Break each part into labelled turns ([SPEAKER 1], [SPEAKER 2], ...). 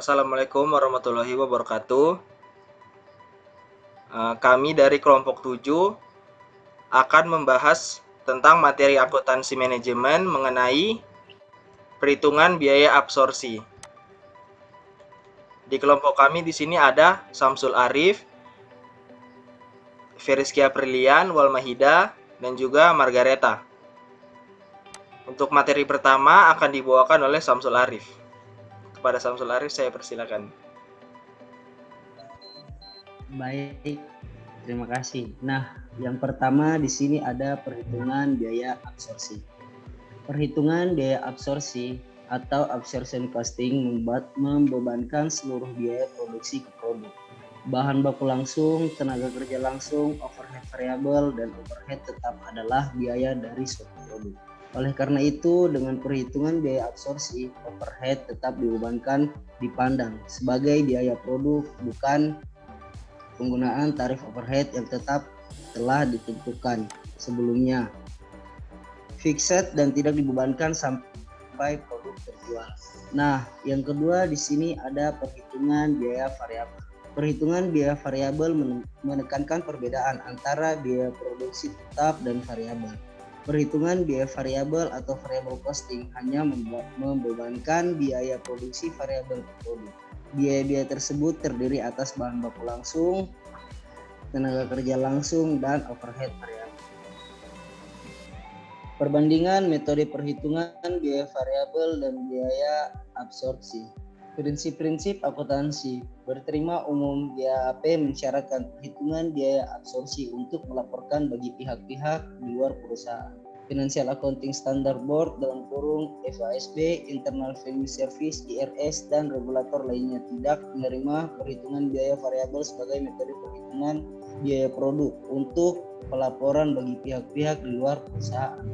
[SPEAKER 1] Assalamualaikum warahmatullahi wabarakatuh. Kami dari kelompok 7 akan membahas tentang materi akuntansi manajemen mengenai perhitungan biaya absorpsi. Di kelompok kami di sini ada Samsul Arif, Feriskia Prilian, Walmahida, dan juga Margareta. Untuk materi pertama akan dibawakan oleh Samsul Arif. Kepada Samsul Arif saya persilakan.
[SPEAKER 2] Baik, terima kasih. Nah, yang pertama di sini ada perhitungan biaya absorpsi. Perhitungan biaya absorpsi atau absorption costing membebankan seluruh biaya produksi ke produk. Bahan baku langsung, tenaga kerja langsung, overhead variabel, dan overhead tetap adalah biaya dari suatu produk. Oleh karena itu, dengan perhitungan biaya absorpsi, overhead tetap dipandang sebagai biaya produk, bukan penggunaan tarif overhead yang tetap telah ditentukan sebelumnya, fixed dan tidak dibebankan sampai produk terjual. Nah, yang kedua di sini ada perhitungan biaya variabel. Perhitungan biaya variabel menekankan perbedaan antara biaya produksi tetap dan variabel. Perhitungan biaya variabel atau variable costing hanya membebankan biaya produksi variabel produk. Biaya-biaya tersebut terdiri atas bahan baku langsung, tenaga kerja langsung, dan overhead variabel. Perbandingan metode perhitungan biaya variabel dan biaya absorpsi. Prinsip-prinsip akuntansi berterima umum GAAP mensyaratkan perhitungan biaya absorpsi untuk melaporkan bagi pihak-pihak di luar perusahaan. Financial Accounting Standard Board (FASB), Internal Revenue Service (IRS), dan regulator lainnya tidak menerima perhitungan biaya variabel sebagai metode perhitungan biaya produk untuk pelaporan bagi pihak-pihak di luar perusahaan.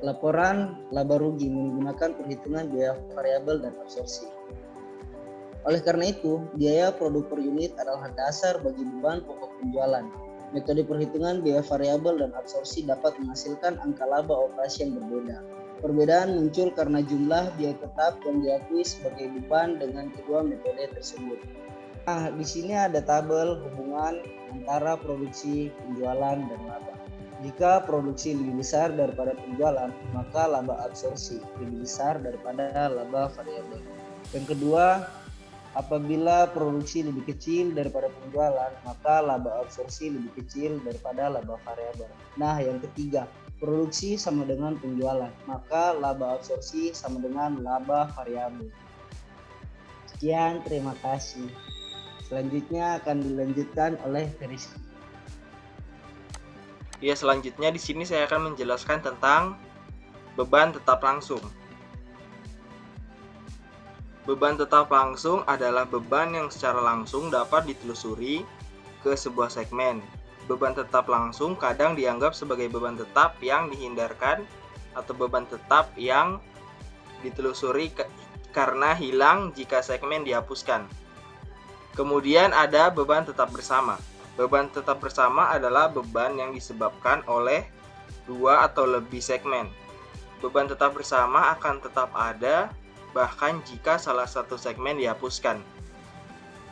[SPEAKER 2] Laporan laba rugi menggunakan perhitungan biaya variabel dan absorpsi. Oleh karena itu, biaya produk per unit adalah dasar bagi beban pokok penjualan. Metode perhitungan biaya variabel dan absorpsi dapat menghasilkan angka laba operasi yang berbeda. Perbedaan muncul karena jumlah biaya tetap yang diakui sebagai beban dengan kedua metode tersebut. Nah, di sini ada tabel hubungan antara produksi, penjualan, dan laba. Jika produksi lebih besar daripada penjualan, maka laba absorpsi lebih besar daripada laba variabel. Yang kedua, apabila produksi lebih kecil daripada penjualan, maka laba absorpsi lebih kecil daripada laba variabel. Nah, yang ketiga, produksi sama dengan penjualan, maka laba absorpsi sama dengan laba variabel. Sekian, terima kasih. Selanjutnya akan dilanjutkan oleh Feriskia.
[SPEAKER 1] Ya, selanjutnya di sini saya akan menjelaskan tentang beban tetap langsung. Beban tetap langsung adalah beban yang secara langsung dapat ditelusuri ke sebuah segmen. Beban tetap langsung kadang dianggap sebagai beban tetap yang dihindarkan atau beban tetap yang ditelusuri karena hilang jika segmen dihapuskan. Kemudian ada beban tetap bersama. Beban tetap bersama adalah beban yang disebabkan oleh dua atau lebih segmen. Beban tetap bersama akan tetap ada bahkan jika salah satu segmen dihapuskan.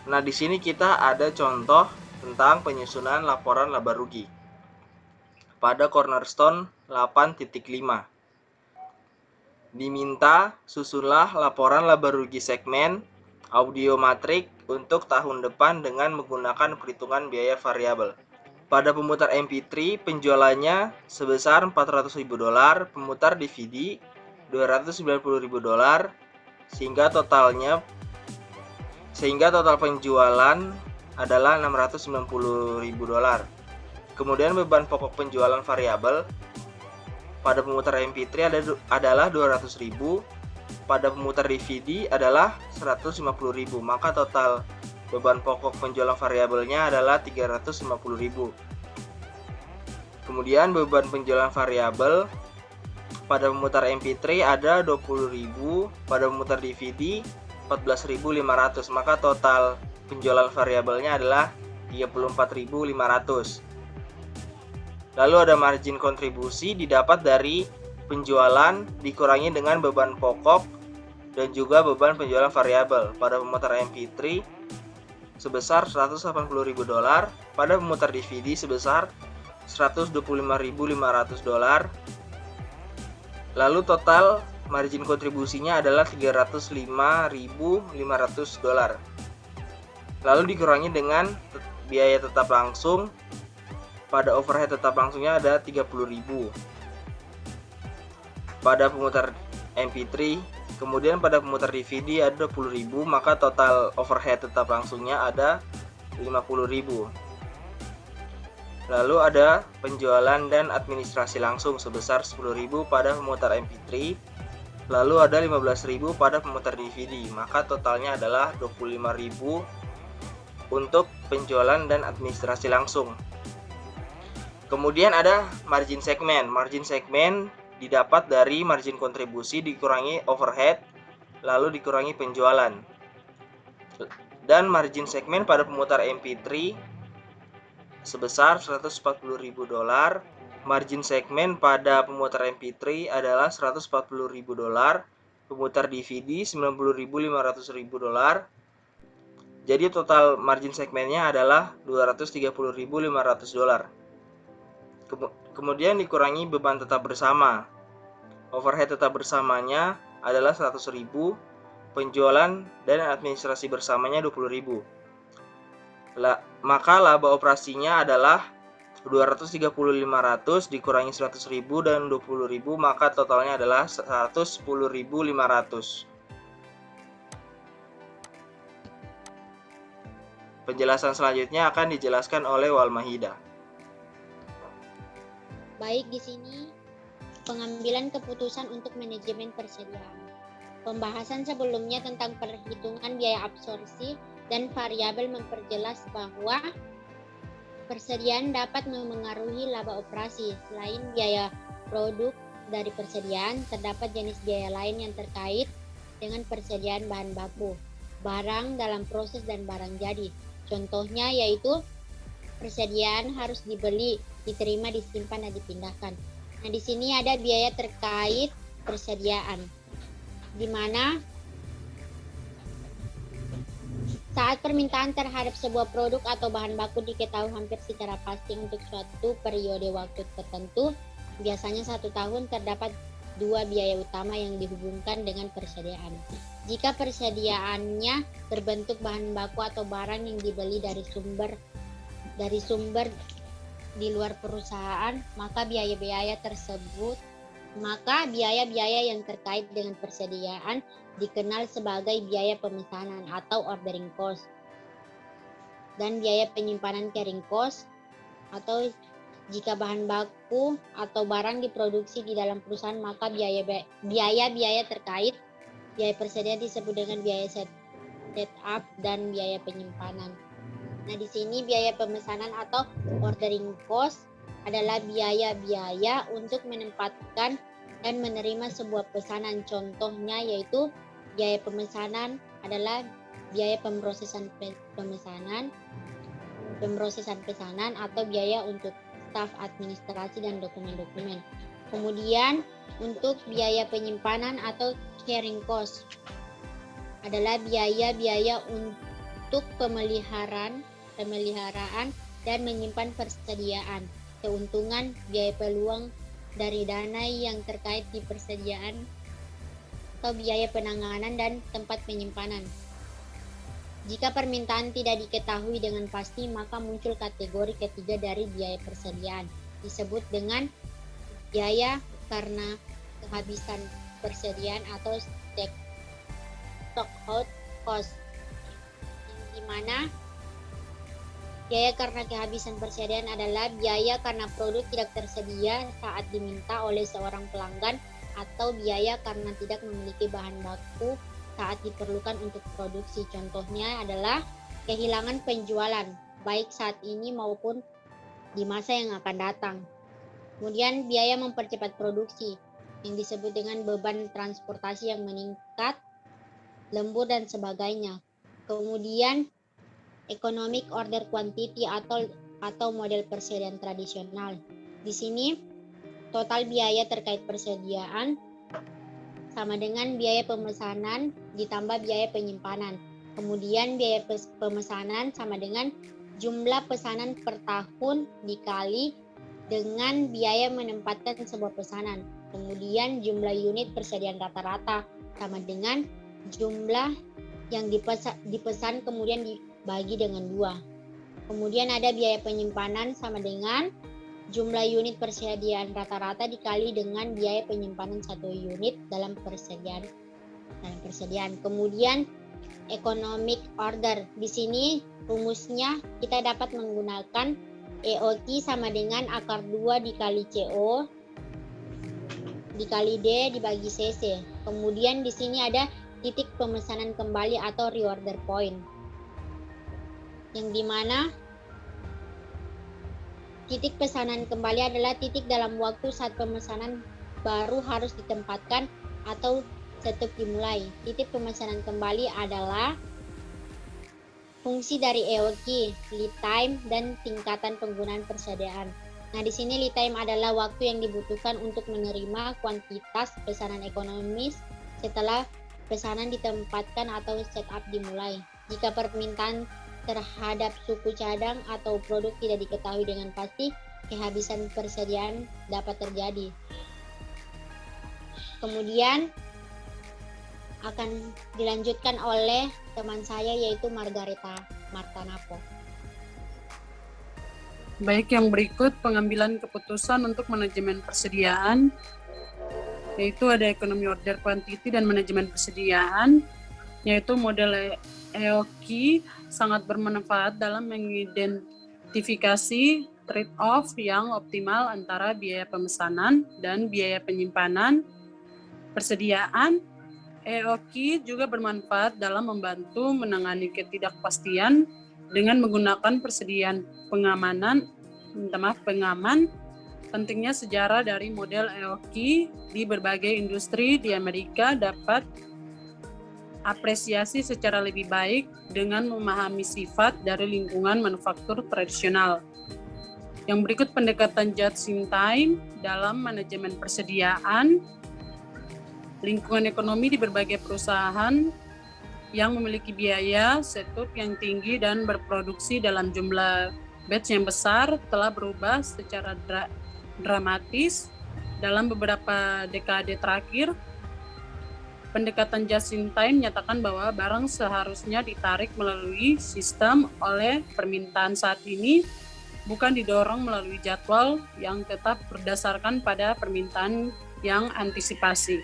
[SPEAKER 1] Nah, di sini kita ada contoh tentang penyusunan laporan laba rugi pada cornerstone 8.5. Diminta susunlah laporan laba rugi segmen Audiomatik untuk tahun depan dengan menggunakan perhitungan biaya variabel. Pada pemutar MP3 penjualannya sebesar $400.000, pemutar DVD $290.000, sehingga total penjualan adalah $690.000. Kemudian beban pokok penjualan variabel pada pemutar MP3 adalah $200.000, pada pemutar DVD adalah $150.000, maka total beban pokok penjualan variabelnya adalah $350.000. Kemudian beban penjualan variabel pada pemutar MP3 ada $20.000, pada pemutar DVD $14.500, maka total penjualan variabelnya adalah $34.500. Lalu ada margin kontribusi didapat dari penjualan dikurangi dengan beban pokok dan juga beban penjualan variabel pada pemutar MP3 sebesar $180.000, pada pemutar DVD sebesar $125.500. Lalu total margin kontribusinya adalah $305.500. Lalu dikurangi dengan biaya tetap langsung. Pada overhead tetap langsungnya ada $30.000 pada pemutar MP3, kemudian pada pemutar DVD ada $20.000, maka total overhead tetap langsungnya ada $50.000. Lalu ada penjualan dan administrasi langsung sebesar $10.000 pada pemutar MP3, lalu ada $15.000 pada pemutar DVD, maka totalnya adalah $25.000 untuk penjualan dan administrasi langsung. Kemudian ada margin segmen. Margin segmen didapat dari margin kontribusi dikurangi overhead, lalu dikurangi penjualan. Dan margin segmen pada pemutar MP3 sebesar $140.000. Margin segmen pada pemutar MP3 adalah $140.000. Pemutar DVD $90.500. Jadi total margin segmennya adalah $230.500. Kemudian dikurangi beban tetap bersama. Overhead tetap bersamanya adalah $100.000, penjualan dan administrasi bersamanya $20.000. Maka laba operasinya adalah $230.500 dikurangi $100.000 dan $20.000, maka totalnya adalah $110.500. Penjelasan selanjutnya akan dijelaskan oleh Walmahida.
[SPEAKER 3] Baik, di sini pengambilan keputusan untuk manajemen persediaan. Pembahasan sebelumnya tentang perhitungan biaya absorpsi dan variabel memperjelas bahwa persediaan dapat memengaruhi laba operasi. Selain biaya produk dari persediaan, terdapat jenis biaya lain yang terkait dengan persediaan bahan baku, barang dalam proses dan barang jadi. Contohnya yaitu persediaan harus dibeli, diterima, disimpan, dan dipindahkan. Nah, di sini ada biaya terkait persediaan, di mana saat permintaan terhadap sebuah produk atau bahan baku diketahui hampir secara pasti untuk suatu periode waktu tertentu, biasanya 1 tahun, terdapat 2 biaya utama yang dihubungkan dengan persediaan. Jika persediaannya berbentuk bahan baku atau barang yang dibeli dari sumber di luar perusahaan, maka biaya-biaya yang terkait dengan persediaan dikenal sebagai biaya pemesanan atau ordering cost, dan biaya penyimpanan carrying cost, atau jika bahan baku atau barang diproduksi di dalam perusahaan, maka biaya-biaya terkait biaya persediaan disebut dengan biaya setup dan biaya penyimpanan. Nah, di sini biaya pemesanan atau ordering cost adalah biaya-biaya untuk menempatkan dan menerima sebuah pesanan. Contohnya yaitu biaya pemesanan adalah biaya pemrosesan pesanan atau biaya untuk staf administrasi dan dokumen-dokumen. Kemudian untuk biaya penyimpanan atau carrying cost adalah biaya-biaya untuk pemeliharaan dan menyimpan persediaan, keuntungan, biaya peluang dari dana yang terkait di persediaan, atau biaya penanganan dan tempat penyimpanan. Jika permintaan tidak diketahui dengan pasti, maka muncul kategori ketiga dari biaya persediaan, disebut dengan biaya karena kehabisan persediaan atau stock-out cost, di mana biaya karena kehabisan persediaan adalah biaya karena produk tidak tersedia saat diminta oleh seorang pelanggan, atau biaya karena tidak memiliki bahan baku saat diperlukan untuk produksi. Contohnya adalah kehilangan penjualan, baik saat ini maupun di masa yang akan datang. Kemudian biaya mempercepat produksi, yang disebut dengan beban transportasi yang meningkat, lembur, dan sebagainya. Kemudian economic order quantity atau model persediaan tradisional. Di sini total biaya terkait persediaan sama dengan biaya pemesanan ditambah biaya penyimpanan. Kemudian biaya pemesanan sama dengan jumlah pesanan per tahun dikali dengan biaya menempatkan sebuah pesanan. Kemudian jumlah unit persediaan rata-rata sama dengan jumlah yang dipesan kemudian dibagi dengan 2. Kemudian ada biaya penyimpanan sama dengan jumlah unit persediaan rata-rata dikali dengan biaya penyimpanan 1 unit dalam persediaan. Kemudian economic order. Di sini rumusnya kita dapat menggunakan EOQ sama dengan akar 2 dikali CO dikali D dibagi CC. Kemudian di sini ada titik pemesanan kembali atau reorder point. Yang dimana titik pesanan kembali adalah titik dalam waktu saat pemesanan baru harus ditempatkan atau setup dimulai. Titik pemesanan kembali adalah fungsi dari EOQ, lead time, dan tingkatan penggunaan persediaan. Nah, di sini lead time adalah waktu yang dibutuhkan untuk menerima kuantitas pesanan ekonomis setelah pesanan ditempatkan atau setup dimulai. Jika permintaan terhadap suku cadang atau produk tidak diketahui dengan pasti, kehabisan persediaan dapat terjadi. Kemudian akan dilanjutkan oleh teman saya yaitu Margareta Martanapo.
[SPEAKER 4] Baik, yang berikut pengambilan keputusan untuk manajemen persediaan, yaitu ada economy order quantity dan manajemen persediaan, yaitu model EOQ sangat bermanfaat dalam mengidentifikasi trade-off yang optimal antara biaya pemesanan dan biaya penyimpanan persediaan. EOQ juga bermanfaat dalam membantu menangani ketidakpastian dengan menggunakan persediaan pengaman. Pentingnya sejarah dari model EOQ di berbagai industri di Amerika dapat apresiasi secara lebih baik dengan memahami sifat dari lingkungan manufaktur tradisional. Yang berikut pendekatan just-in-time dalam manajemen persediaan. Lingkungan ekonomi di berbagai perusahaan yang memiliki biaya setup yang tinggi dan berproduksi dalam jumlah batch yang besar telah berubah secara dramatis dalam beberapa dekade terakhir. Pendekatan just-in-time menyatakan bahwa barang seharusnya ditarik melalui sistem oleh permintaan saat ini, bukan didorong melalui jadwal yang tetap berdasarkan pada permintaan yang antisipasi.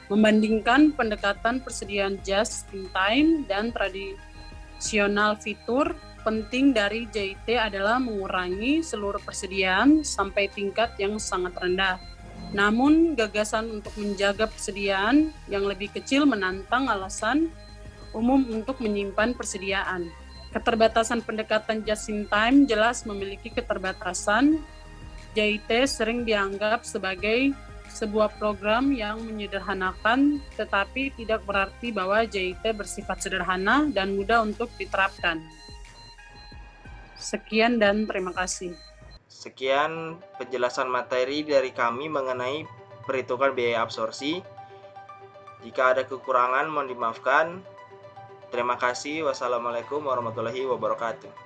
[SPEAKER 4] Membandingkan pendekatan persediaan just-in-time dan tradisional fitur, penting dari JIT adalah mengurangi seluruh persediaan sampai tingkat yang sangat rendah. Namun, gagasan untuk menjaga persediaan yang lebih kecil menantang alasan umum untuk menyimpan persediaan. Keterbatasan pendekatan just-in-time jelas memiliki keterbatasan. JIT sering dianggap sebagai sebuah program yang menyederhanakan, tetapi tidak berarti bahwa JIT bersifat sederhana dan mudah untuk diterapkan. Sekian dan terima kasih.
[SPEAKER 1] Sekian penjelasan materi dari kami mengenai perhitungan biaya absorpsi. Jika ada kekurangan mohon dimaafkan. Terima kasih. Wassalamualaikum warahmatullahi wabarakatuh.